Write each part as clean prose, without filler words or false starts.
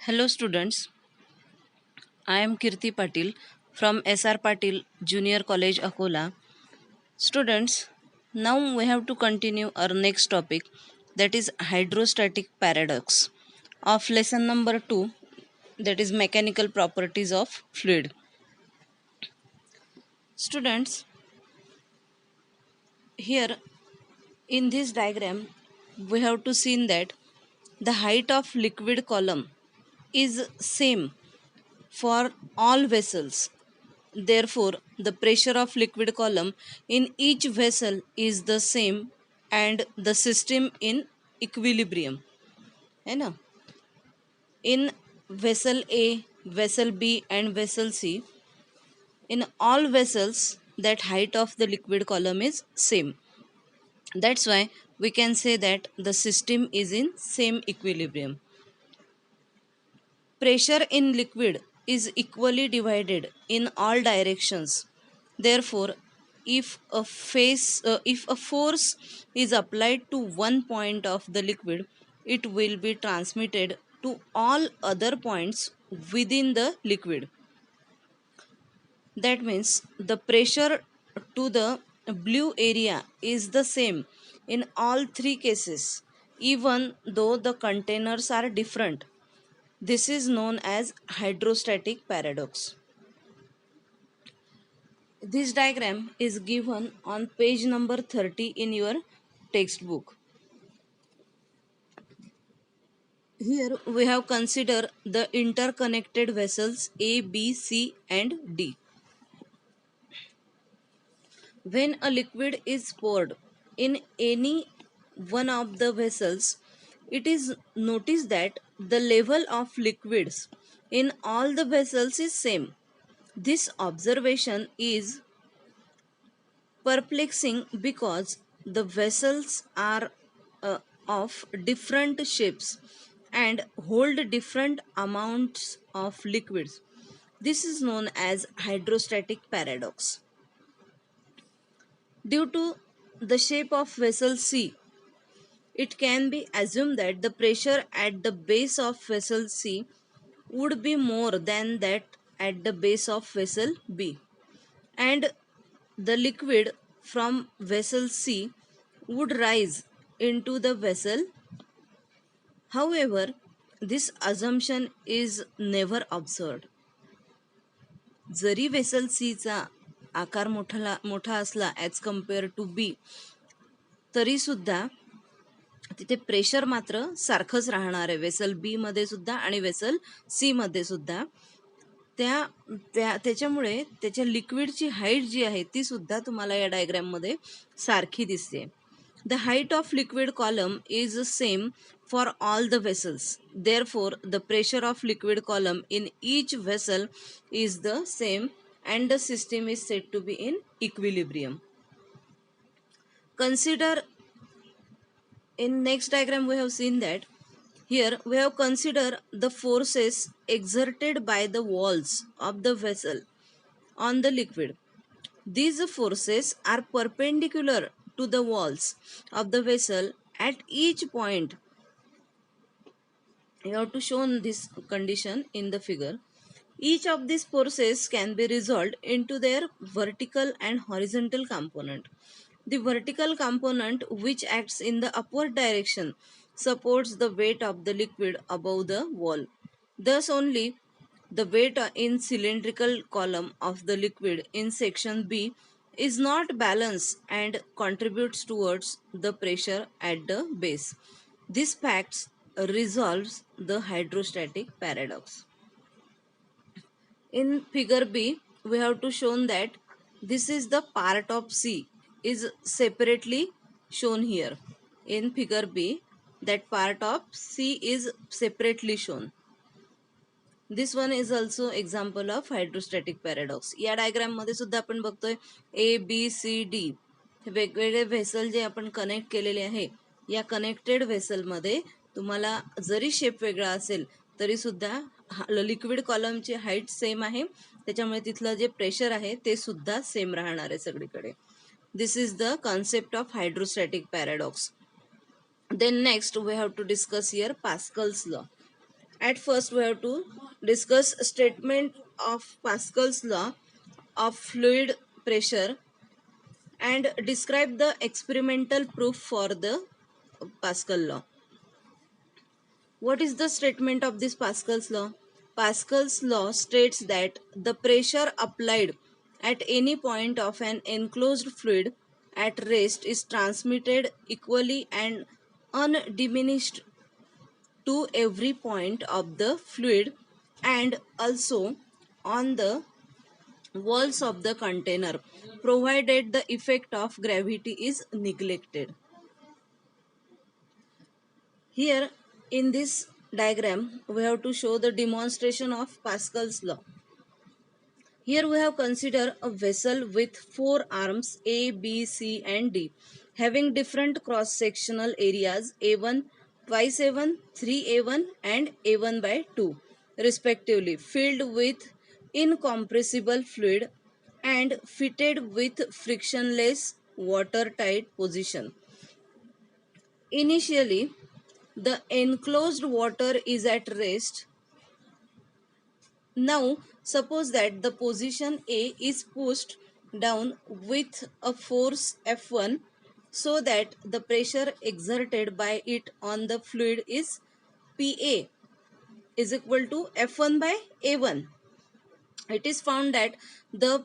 Hello students, I am Kirti Patil from SR Patil Junior College Akola. Students, now we have to continue our next topic, that is hydrostatic paradox of lesson number 2, that is mechanical properties of fluid. Students, here in this diagram we have to see that the height of liquid column is same for all vessels. Therefore, the pressure of liquid column in each vessel is the same and the system in equilibrium. है ना? In vessel A, vessel B and vessel C, in all vessels that height of the liquid column is same. That's why we can say that the system is in same equilibrium. Pressure in liquid is equally divided in all directions. Therefore, if a force is applied to one point of the liquid, it will be transmitted to all other points within the liquid. That means the pressure to the blue area is the same in all three cases, even though the containers are different. This is known as hydrostatic paradox. This diagram is given on page number 30 in your textbook. Here we have considered the interconnected vessels A, B, C and D. When a liquid is poured in any one of the vessels, it is noticed that the level of liquids in all the vessels is same. This observation is perplexing because the vessels are of different shapes and hold different amounts of liquids. This is known as hydrostatic paradox. Due to the shape of vessel C, it can be assumed that the pressure at the base of vessel C would be more than that at the base of vessel B, and the liquid from vessel C would rise into the vessel. However, this assumption is never observed. जरी vessel सी चा आकार मोठा असला as compare to be, तरी सुद्धा तिथे pressure मात्र सारखंच राहणार आहे वेसल बी मध्ये सुद्धा आणि वेसल सी मध्ये सुद्धा. त्याच्यामुळे त्याच्या लिक्विडची हाईट जी आहे ती सुद्धा तुम्हाला या डायग्राम मध्ये सारखी दिसते. The height of liquid column is same for all the vessels. Therefore, the pressure of liquid column in each vessel is the same and the system is said to be in equilibrium. Consider in next diagram we have seen that here we have considered the forces exerted by the walls of the vessel on the liquid. These forces are perpendicular to the walls of the vessel at each point. You have to show this condition in the figure. Each of these forces can be resolved into their vertical and horizontal component. The vertical component, which acts in the upward direction, supports the weight of the liquid above the wall. Thus only the weight in cylindrical column of the liquid in section B is not balanced and contributes towards the pressure at the base. This fact resolves the hydrostatic paradox. In figure B, we have to shown that this is the part of C is separately shown here. In figure B, that part of C is separately shown. This one is also example of hydrostatic paradox. या diagram मध्ये सुद्धा आपण बघतोय A B C D वेगवेगळे vessel जे आपण connect केलेले आहे. या कनेक्टेड व्हेसल मध्ये तुम्हाला जरी शेप वेगळा असेल तरी सुद्धा लिक्विड कॉलमची हाईट सेम आहे, त्याच्यामुळे तिथलं जे प्रेशर आहे ते सुद्धा सेम राहणार आहे सगळीकडे. This is the concept of hydrostatic paradox. Then next we have to discuss here Pascal's law. At first, we have to discuss statement of Pascal's law of fluid pressure and describe the experimental proof for the Pascal law. What is the statement of this Pascal's law? Pascal's law states that the pressure applied at any point of an enclosed fluid at rest is transmitted equally and undiminished to every point of the fluid and also on the walls of the container, provided the effect of gravity is neglected. Here in this diagram, we have to show the demonstration of Pascal's law. Here we have considered a vessel with four arms A, B, C and D having different cross-sectional areas A1, twice A1, 3A1 and A1 by 2 respectively, filled with incompressible fluid and fitted with frictionless watertight position. Initially, the enclosed water is at rest. Now, suppose that the position A is pushed down with a force F1 so that the pressure exerted by it on the fluid is PA is equal to F1 by A1. It is found that the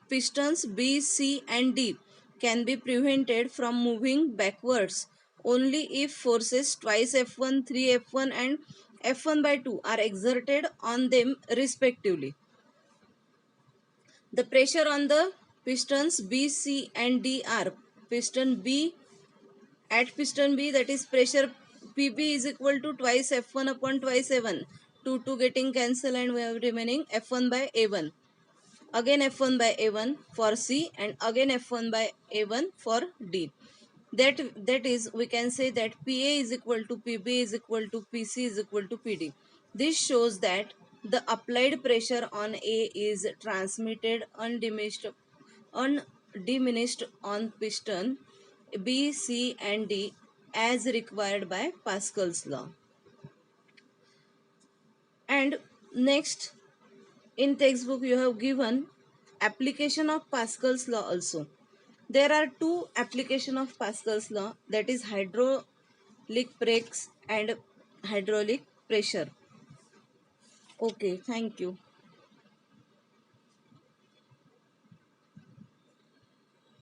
pistons B, C and D can be prevented from moving backwards only if forces twice F1, 3F1 and F1 by 2 are exerted on them respectively. The pressure on the pistons B, C and D are piston B at piston B, that is pressure PB is equal to twice F1 upon twice A1. 2 getting cancelled and we have remaining F1 by A1. Again F1 by A1 for C and again F1 by A1 for D. That is, we can say that PA is equal to PB is equal to PC is equal to PD. This shows that the applied pressure on A is transmitted undiminished on piston B, C and D as required by Pascal's law. And next, in textbook you have given application of Pascal's law also. There are two application of Pascal's law, that is hydraulic brakes and hydraulic pressure. Okay, thank you.